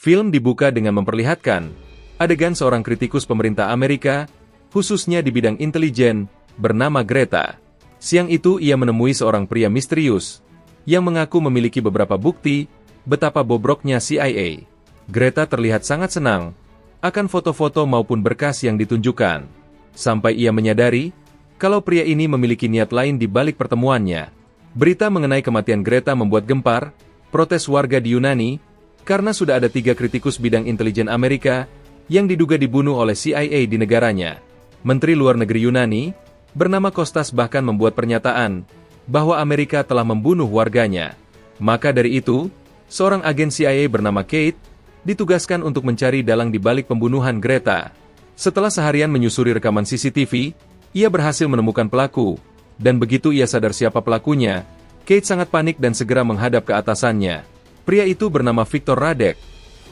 Film dibuka dengan memperlihatkan adegan seorang kritikus pemerintah Amerika, khususnya di bidang intelijen, bernama Greta. Siang itu ia menemui seorang pria misterius yang mengaku memiliki beberapa bukti betapa bobroknya CIA. Greta terlihat sangat senang akan foto-foto maupun berkas yang ditunjukkan, sampai ia menyadari kalau pria ini memiliki niat lain di balik pertemuannya. Berita mengenai kematian Greta membuat gempar protes warga di Yunani, karena sudah ada 3 kritikus bidang intelijen Amerika yang diduga dibunuh oleh CIA di negaranya. Menteri Luar Negeri Yunani, bernama Kostas bahkan membuat pernyataan bahwa Amerika telah membunuh warganya. Maka dari itu, seorang agen CIA bernama Kate ditugaskan untuk mencari dalang di balik pembunuhan Greta. Setelah seharian menyusuri rekaman CCTV, ia berhasil menemukan pelaku, dan begitu ia sadar siapa pelakunya, Kate sangat panik dan segera menghadap ke atasannya. Pria itu bernama Viktor Radek,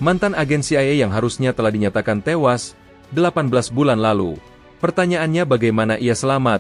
mantan agen CIA yang harusnya telah dinyatakan tewas 18 bulan lalu. Pertanyaannya bagaimana ia selamat,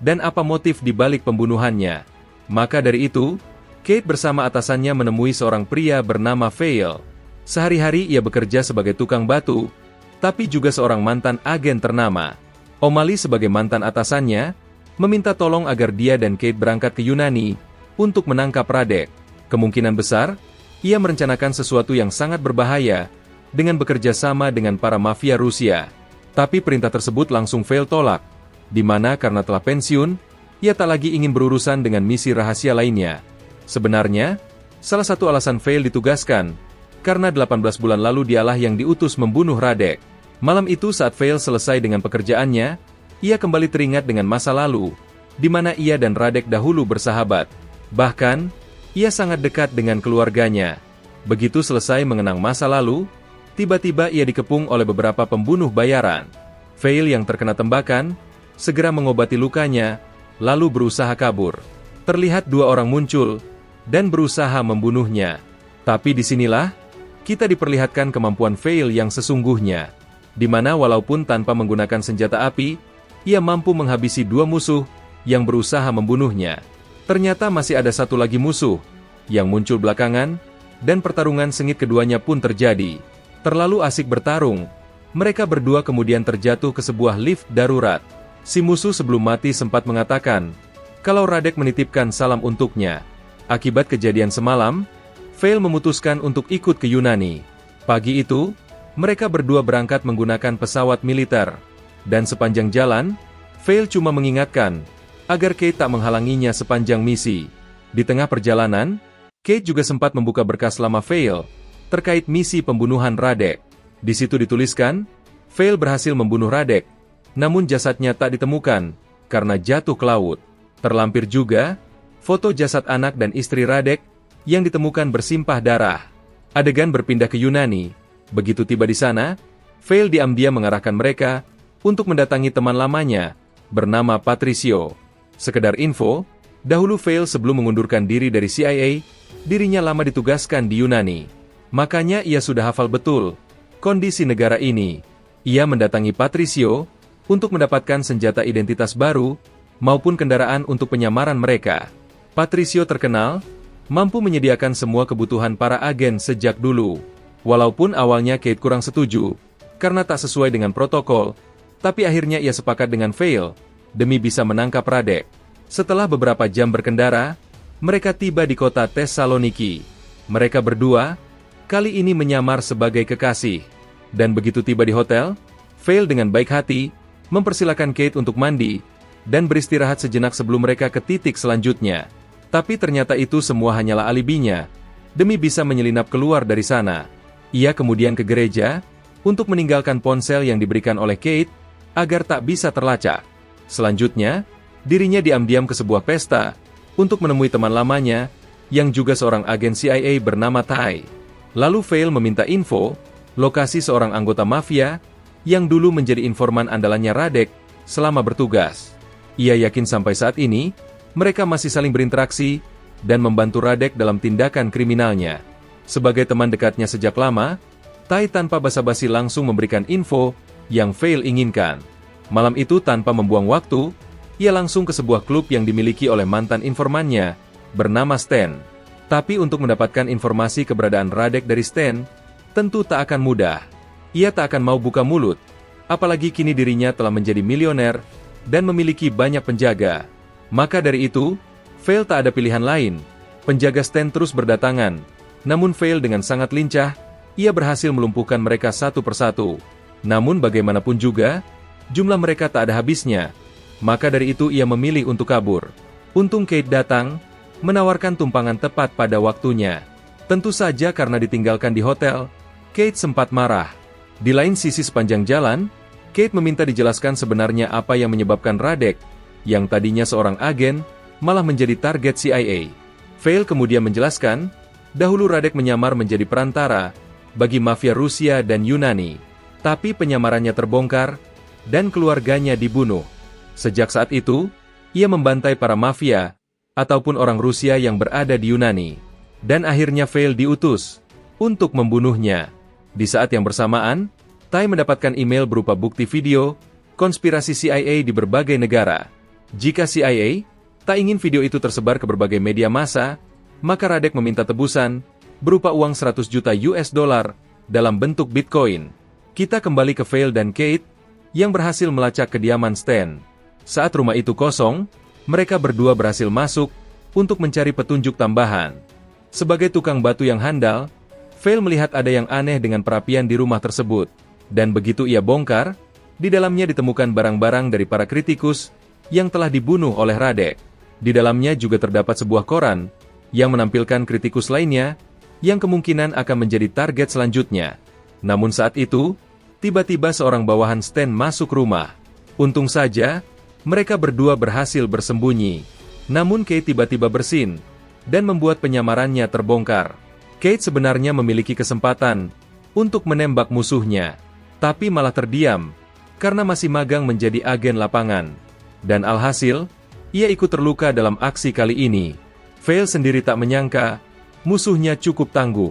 dan apa motif di balik pembunuhannya. Maka dari itu, Kate bersama atasannya menemui seorang pria bernama Vail. Sehari-hari ia bekerja sebagai tukang batu, tapi juga seorang mantan agen ternama. O'Malley sebagai mantan atasannya, meminta tolong agar dia dan Kate berangkat ke Yunani untuk menangkap Radek. Kemungkinan besar, ia merencanakan sesuatu yang sangat berbahaya dengan bekerja sama dengan para mafia Rusia. Tapi perintah tersebut langsung Vail tolak, di mana karena telah pensiun, ia tak lagi ingin berurusan dengan misi rahasia lainnya. Sebenarnya, salah satu alasan Vail ditugaskan, karena 18 bulan lalu dialah yang diutus membunuh Radek. Malam itu saat Vail selesai dengan pekerjaannya, ia kembali teringat dengan masa lalu, di mana ia dan Radek dahulu bersahabat. Bahkan, ia sangat dekat dengan keluarganya. Begitu selesai mengenang masa lalu, tiba-tiba ia dikepung oleh beberapa pembunuh bayaran. Vail yang terkena tembakan, segera mengobati lukanya, lalu berusaha kabur. Terlihat 2 orang muncul, dan berusaha membunuhnya. Tapi disinilah, kita diperlihatkan kemampuan Vail yang sesungguhnya, di mana walaupun tanpa menggunakan senjata api, ia mampu menghabisi 2 musuh yang berusaha membunuhnya. Ternyata masih ada satu lagi musuh yang muncul belakangan, dan pertarungan sengit keduanya pun terjadi. Terlalu asik bertarung, mereka berdua kemudian terjatuh ke sebuah lift darurat. Si musuh sebelum mati sempat mengatakan kalau Radek menitipkan salam untuknya. Akibat kejadian semalam, Vail memutuskan untuk ikut ke Yunani. Pagi itu, mereka berdua berangkat menggunakan pesawat militer, dan sepanjang jalan, Vail cuma mengingatkan agar Kate tak menghalanginya sepanjang misi. Di tengah perjalanan, Kate juga sempat membuka berkas lama Vail terkait misi pembunuhan Radek. Di situ dituliskan, Vail berhasil membunuh Radek, namun jasadnya tak ditemukan karena jatuh ke laut. Terlampir juga foto jasad anak dan istri Radek yang ditemukan bersimpah darah. Adegan berpindah ke Yunani. Begitu tiba di sana, Vail diam-diam mengarahkan mereka untuk mendatangi teman lamanya bernama Patricio. Sekedar info, dahulu Vail sebelum mengundurkan diri dari CIA, dirinya lama ditugaskan di Yunani. Makanya ia sudah hafal betul kondisi negara ini. Ia mendatangi Patricio untuk mendapatkan senjata identitas baru maupun kendaraan untuk penyamaran mereka. Patricio terkenal mampu menyediakan semua kebutuhan para agen sejak dulu. Walaupun awalnya Kate kurang setuju karena tak sesuai dengan protokol, tapi akhirnya ia sepakat dengan Vail demi bisa menangkap Radek. Setelah beberapa jam berkendara, mereka tiba di kota Thessaloniki. Mereka berdua kali ini menyamar sebagai kekasih. Dan begitu tiba di hotel, Vail dengan baik hati mempersilakan Kate untuk mandi dan beristirahat sejenak sebelum mereka ke titik selanjutnya. Tapi ternyata itu semua hanyalah alibinya demi bisa menyelinap keluar dari sana. Ia kemudian ke gereja untuk meninggalkan ponsel yang diberikan oleh Kate agar tak bisa terlacak. Selanjutnya, dirinya diam-diam ke sebuah pesta untuk menemui teman lamanya yang juga seorang agen CIA bernama Tai. Lalu Vail meminta info lokasi seorang anggota mafia yang dulu menjadi informan andalannya Radek selama bertugas. Ia yakin sampai saat ini mereka masih saling berinteraksi dan membantu Radek dalam tindakan kriminalnya. Sebagai teman dekatnya sejak lama, Tai tanpa basa-basi langsung memberikan info yang Vail inginkan. Malam itu tanpa membuang waktu, ia langsung ke sebuah klub yang dimiliki oleh mantan informannya, bernama Stan. Tapi untuk mendapatkan informasi keberadaan Radek dari Stan, Tentu tak akan mudah. Ia tak akan mau buka mulut, apalagi kini dirinya telah menjadi milioner dan memiliki banyak penjaga. Maka dari itu, Vale tak ada pilihan lain. Penjaga stand terus berdatangan, namun Vale dengan sangat lincah, ia berhasil melumpuhkan mereka satu persatu. Namun bagaimanapun juga, jumlah mereka tak ada habisnya. Maka dari itu ia memilih untuk kabur. Untung Kate datang, menawarkan tumpangan tepat pada waktunya. Tentu saja karena ditinggalkan di hotel, Kate sempat marah. Di lain sisi sepanjang jalan, Kate meminta dijelaskan sebenarnya apa yang menyebabkan Radek, yang tadinya seorang agen, malah menjadi target CIA. Vale kemudian menjelaskan, dahulu Radek menyamar menjadi perantara bagi mafia Rusia dan Yunani. Tapi penyamarannya terbongkar, dan keluarganya dibunuh. Sejak saat itu, ia membantai para mafia, ataupun orang Rusia yang berada di Yunani. Dan akhirnya Vale diutus untuk membunuhnya. Di saat yang bersamaan, Tai mendapatkan email berupa bukti video konspirasi CIA di berbagai negara. Jika CIA tak ingin video itu tersebar ke berbagai media massa, maka Radek meminta tebusan berupa uang 100 juta US dollar dalam bentuk Bitcoin. Kita kembali ke Vale dan Kate yang berhasil melacak kediaman Stan. Saat rumah itu kosong, mereka berdua berhasil masuk untuk mencari petunjuk tambahan. Sebagai tukang batu yang handal, Vale melihat ada yang aneh dengan perapian di rumah tersebut. Dan begitu ia bongkar, di dalamnya ditemukan barang-barang dari para kritikus yang telah dibunuh oleh Radek. Di dalamnya juga terdapat sebuah koran yang menampilkan kritikus lainnya yang kemungkinan akan menjadi target selanjutnya. Namun saat itu, tiba-tiba seorang bawahan Stan masuk rumah. Untung saja, mereka berdua berhasil bersembunyi. Namun Kate tiba-tiba bersin dan membuat penyamarannya terbongkar. Kate sebenarnya memiliki kesempatan untuk menembak musuhnya, tapi malah terdiam karena masih magang menjadi agen lapangan. Dan alhasil, ia ikut terluka dalam aksi kali ini. Vale sendiri tak menyangka musuhnya cukup tangguh,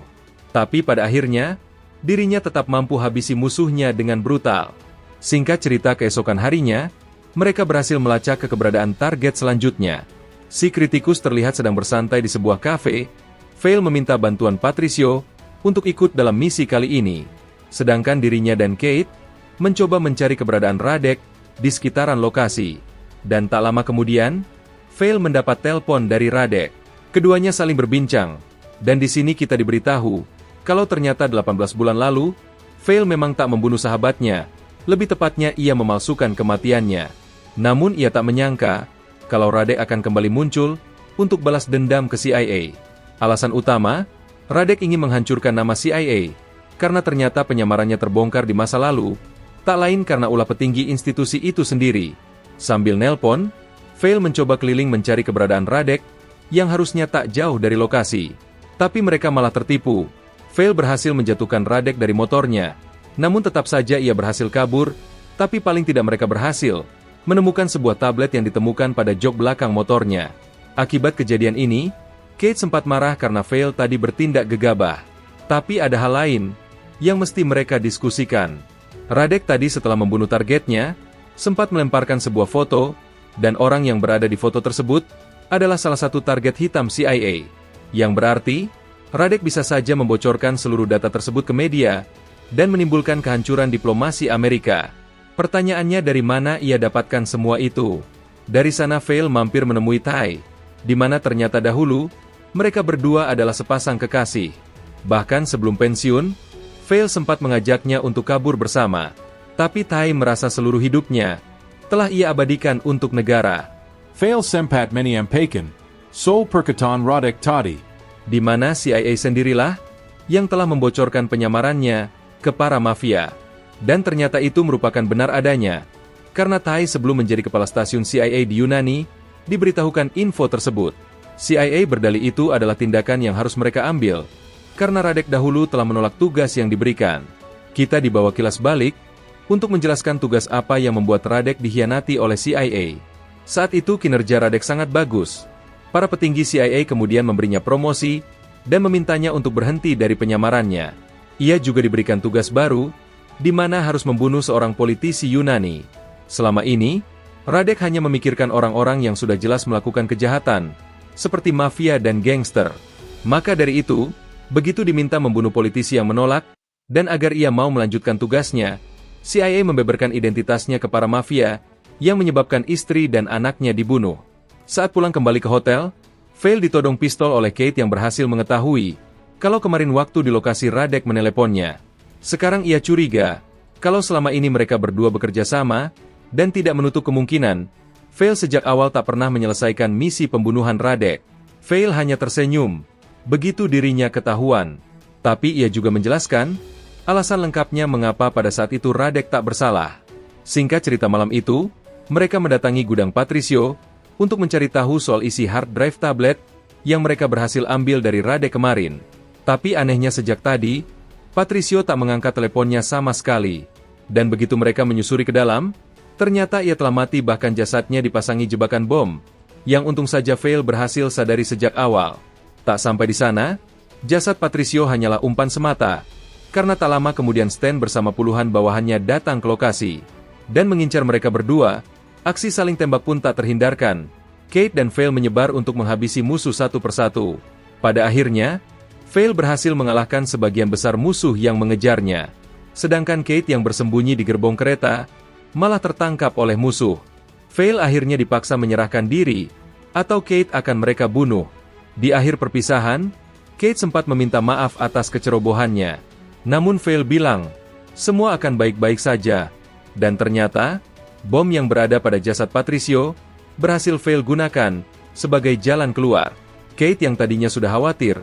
tapi pada akhirnya dirinya tetap mampu habisi musuhnya dengan brutal. Singkat cerita, keesokan harinya, mereka berhasil melacak keberadaan target selanjutnya. Si kritikus terlihat sedang bersantai di sebuah kafe. Vale meminta bantuan Patricio untuk ikut dalam misi kali ini. Sedangkan dirinya dan Kate mencoba mencari keberadaan Radek di sekitaran lokasi. Dan tak lama kemudian, Vale mendapat telepon dari Radek. Keduanya saling berbincang. Dan di sini kita diberitahu, kalau ternyata 18 bulan lalu, Vale memang tak membunuh sahabatnya. Lebih tepatnya ia memalsukan kematiannya. Namun ia tak menyangka, kalau Radek akan kembali muncul untuk balas dendam ke CIA. Alasan utama, Radek ingin menghancurkan nama CIA, karena ternyata penyamarannya terbongkar di masa lalu, tak lain karena ulah petinggi institusi itu sendiri. Sambil nelpon, Vale mencoba keliling mencari keberadaan Radek, yang harusnya tak jauh dari lokasi. Tapi mereka malah tertipu. Vale berhasil menjatuhkan Radek dari motornya, namun tetap saja ia berhasil kabur, tapi paling tidak mereka berhasil menemukan sebuah tablet yang ditemukan pada jok belakang motornya. Akibat kejadian ini, Kate sempat marah karena Vale tadi bertindak gegabah. Tapi ada hal lain yang mesti mereka diskusikan. Radek tadi setelah membunuh targetnya, sempat melemparkan sebuah foto, dan orang yang berada di foto tersebut adalah salah satu target hitam CIA. Yang berarti, Radek bisa saja membocorkan seluruh data tersebut ke media, dan menimbulkan kehancuran diplomasi Amerika. Pertanyaannya, dari mana ia dapatkan semua itu? Dari sana Vale mampir menemui Tai, di mana ternyata dahulu, mereka berdua adalah sepasang kekasih. Bahkan sebelum pensiun, Vale sempat mengajaknya untuk kabur bersama. Tapi Tai merasa seluruh hidupnya telah ia abadikan untuk negara. Vale sempat menyampaikan, Sol perkataan Radek tadi. Di mana CIA sendirilah yang telah membocorkan penyamarannya ke para mafia. Dan ternyata itu merupakan benar adanya. Karena Tai sebelum menjadi kepala stasiun CIA di Yunani, diberitahukan info tersebut. CIA berdalih itu adalah tindakan yang harus mereka ambil, karena Radek dahulu telah menolak tugas yang diberikan. Kita dibawa kilas balik, untuk menjelaskan tugas apa yang membuat Radek dikhianati oleh CIA. Saat itu kinerja Radek sangat bagus. Para petinggi CIA kemudian memberinya promosi, dan memintanya untuk berhenti dari penyamarannya. Ia juga diberikan tugas baru, di mana harus membunuh seorang politisi Yunani. Selama ini, Radek hanya memikirkan orang-orang yang sudah jelas melakukan kejahatan, seperti mafia dan gangster. Maka dari itu, begitu diminta membunuh politisi yang menolak, Dan agar ia mau melanjutkan tugasnya, CIA membeberkan identitasnya ke para mafia, yang menyebabkan istri dan anaknya dibunuh. Saat pulang kembali ke hotel, Vale ditodong pistol oleh Kate yang berhasil mengetahui kalau kemarin waktu di lokasi Radek meneleponnya. Sekarang ia curiga kalau selama ini mereka berdua bekerja sama, dan tidak menutup kemungkinan Vale sejak awal tak pernah menyelesaikan misi pembunuhan Radek. Vale hanya tersenyum begitu dirinya ketahuan. Tapi ia juga menjelaskan alasan lengkapnya mengapa pada saat itu Radek tak bersalah. Singkat cerita, malam itu, mereka mendatangi gudang Patricio untuk mencari tahu soal isi hard drive tablet yang mereka berhasil ambil dari Radek kemarin. Tapi anehnya sejak tadi, Patricio tak mengangkat teleponnya sama sekali. Dan begitu mereka menyusuri ke dalam, ternyata ia telah mati, bahkan jasadnya dipasangi jebakan bom, yang untung saja Vale berhasil sadari sejak awal. Tak sampai di sana, jasad Patricio hanyalah umpan semata, karena tak lama kemudian Stan bersama puluhan bawahannya datang ke lokasi, dan mengincar mereka berdua. Aksi saling tembak pun tak terhindarkan. Kate dan Vale menyebar untuk menghabisi musuh satu persatu. Pada akhirnya, Vale berhasil mengalahkan sebagian besar musuh yang mengejarnya. Sedangkan Kate yang bersembunyi di gerbong kereta, malah tertangkap oleh musuh. Vale akhirnya dipaksa menyerahkan diri, atau Kate akan mereka bunuh. Di akhir perpisahan, Kate sempat meminta maaf atas kecerobohannya. Namun Vale bilang, semua akan baik-baik saja. Dan ternyata, bom yang berada pada jasad Patricio, berhasil Vale gunakan sebagai jalan keluar. Kate yang tadinya sudah khawatir,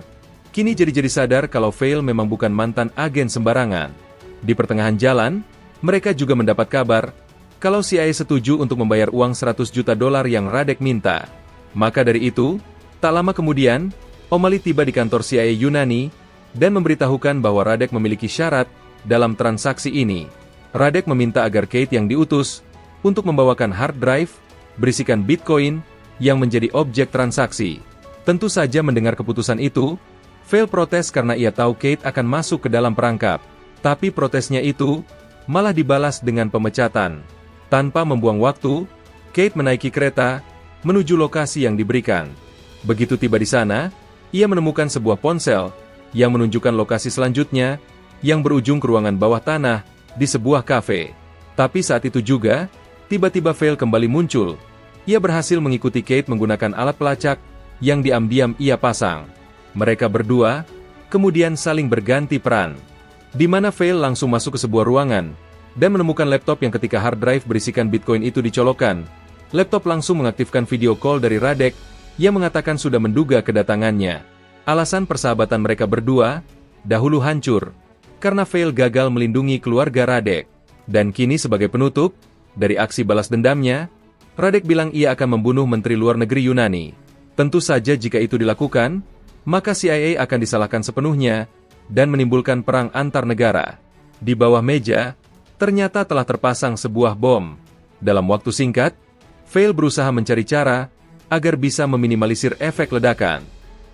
kini jadi sadar kalau Vale memang bukan mantan agen sembarangan. Di pertengahan jalan, mereka juga mendapat kabar kalau CIA setuju untuk membayar uang $100 juta yang Radek minta. Maka dari itu, tak lama kemudian, O'Malley tiba di kantor CIA Yunani dan memberitahukan bahwa Radek memiliki syarat dalam transaksi ini. Radek meminta agar Kate yang diutus untuk membawakan hard drive berisikan Bitcoin yang menjadi objek transaksi. Tentu saja mendengar keputusan itu, Vale protes karena ia tahu Kate akan masuk ke dalam perangkap. Tapi protesnya itu malah dibalas dengan pemecatan. Tanpa membuang waktu, Kate menaiki kereta menuju lokasi yang diberikan. Begitu tiba di sana, ia menemukan sebuah ponsel yang menunjukkan lokasi selanjutnya, yang berujung ke ruangan bawah tanah di sebuah kafe. Tapi saat itu juga, tiba-tiba Vale kembali muncul. Ia berhasil mengikuti Kate menggunakan alat pelacak yang diam-diam ia pasang. Mereka berdua kemudian saling berganti peran, di mana Vale langsung masuk ke sebuah ruangan dan menemukan laptop yang ketika hard drive berisikan Bitcoin itu dicolokkan, laptop langsung mengaktifkan video call dari Radek yang mengatakan sudah menduga kedatangannya. Alasan persahabatan mereka berdua dahulu hancur karena Vale gagal melindungi keluarga Radek. Dan kini sebagai penutup dari aksi balas dendamnya, Radek bilang ia akan membunuh Menteri Luar Negeri Yunani. Tentu saja jika itu dilakukan, maka CIA akan disalahkan sepenuhnya dan menimbulkan perang antar negara. Di bawah meja, ternyata telah terpasang sebuah bom. Dalam waktu singkat, Vale berusaha mencari cara agar bisa meminimalisir efek ledakan.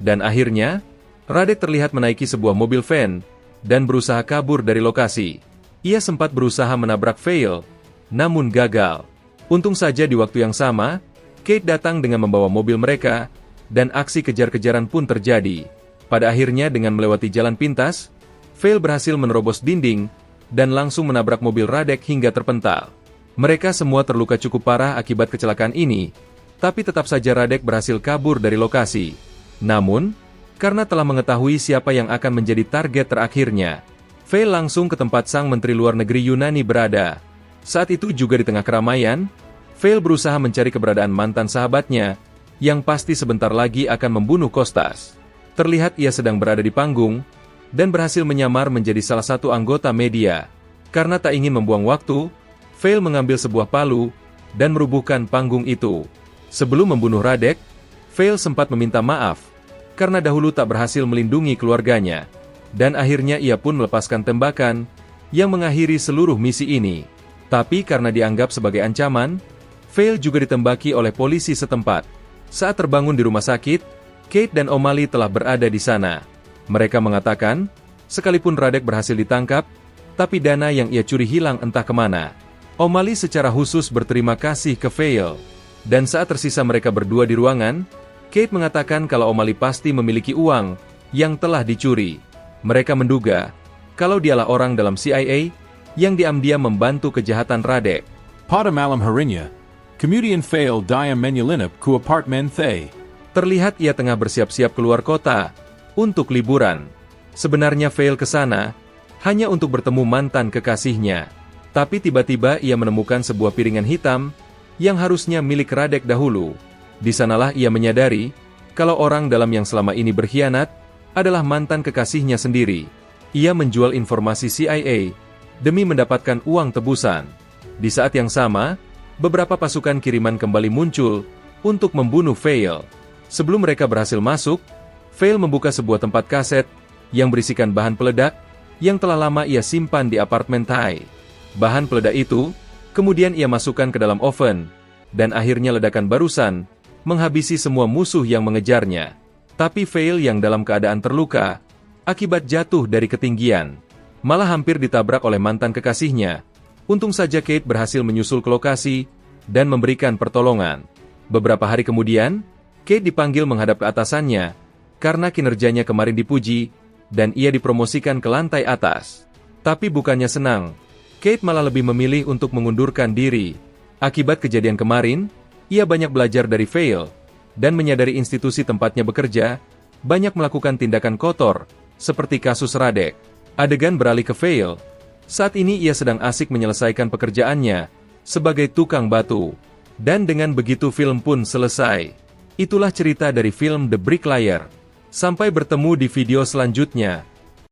Dan akhirnya, Radek terlihat menaiki sebuah mobil van dan berusaha kabur dari lokasi. Ia sempat berusaha menabrak Vale, namun gagal. Untung saja di waktu yang sama, Kate datang dengan membawa mobil mereka, dan aksi kejar-kejaran pun terjadi. Pada akhirnya dengan melewati jalan pintas, Vale berhasil menerobos dinding, dan langsung menabrak mobil Radek hingga terpental. Mereka semua terluka cukup parah akibat kecelakaan ini, tapi tetap saja Radek berhasil kabur dari lokasi. Namun, karena telah mengetahui siapa yang akan menjadi target terakhirnya, Vale langsung ke tempat sang Menteri Luar Negeri Yunani berada. Saat itu juga di tengah keramaian, Vale berusaha mencari keberadaan mantan sahabatnya, yang pasti sebentar lagi akan membunuh Kostas. Terlihat ia sedang berada di panggung, dan berhasil menyamar menjadi salah satu anggota media. Karena tak ingin membuang waktu, Vale mengambil sebuah palu, dan merubuhkan panggung itu. Sebelum membunuh Radek, Vale sempat meminta maaf, karena dahulu tak berhasil melindungi keluarganya. Dan akhirnya ia pun melepaskan tembakan, yang mengakhiri seluruh misi ini. Tapi karena dianggap sebagai ancaman, Vale juga ditembaki oleh polisi setempat. Saat terbangun di rumah sakit, Kate dan O'Malley telah berada di sana. Mereka mengatakan, sekalipun Radek berhasil ditangkap, tapi dana yang ia curi hilang entah kemana. O'Malley secara khusus berterima kasih ke Vale. Dan saat tersisa mereka berdua di ruangan, Kate mengatakan kalau O'Malley pasti memiliki uang yang telah dicuri. Mereka menduga kalau dialah orang dalam CIA yang diam-diam membantu kejahatan Radek. Pada malam harinya, kemudian Fail dia menyelinap ke apartemen Thay. Terlihat ia tengah bersiap-siap keluar kota untuk liburan. Sebenarnya Fail ke sana hanya untuk bertemu mantan kekasihnya. Tapi tiba-tiba ia menemukan sebuah piringan hitam yang harusnya milik Radek dahulu. Di sanalah ia menyadari kalau orang dalam yang selama ini berkhianat adalah mantan kekasihnya sendiri. Ia menjual informasi CIA demi mendapatkan uang tebusan. Di saat yang sama, beberapa pasukan kiriman kembali muncul untuk membunuh Fail. Sebelum mereka berhasil masuk, Fail membuka sebuah tempat kaset yang berisikan bahan peledak yang telah lama ia simpan di apartemen Thay. Bahan peledak itu kemudian ia masukkan ke dalam oven, dan akhirnya ledakan barusan menghabisi semua musuh yang mengejarnya. Tapi Fail yang dalam keadaan terluka akibat jatuh dari ketinggian, malah hampir ditabrak oleh mantan kekasihnya. Untung saja Kate berhasil menyusul ke lokasi dan memberikan pertolongan. Beberapa hari kemudian, Kate dipanggil menghadap ke atasannya karena kinerjanya kemarin dipuji dan ia dipromosikan ke lantai atas. Tapi bukannya senang, Kate malah lebih memilih untuk mengundurkan diri. Akibat kejadian kemarin, ia banyak belajar dari Fail dan menyadari institusi tempatnya bekerja banyak melakukan tindakan kotor seperti kasus Radek. Adegan beralih ke Fail. Saat ini ia sedang asik menyelesaikan pekerjaannya sebagai tukang batu. Dan dengan begitu film pun selesai. Itulah cerita dari film The Bricklayer. Sampai bertemu di video selanjutnya.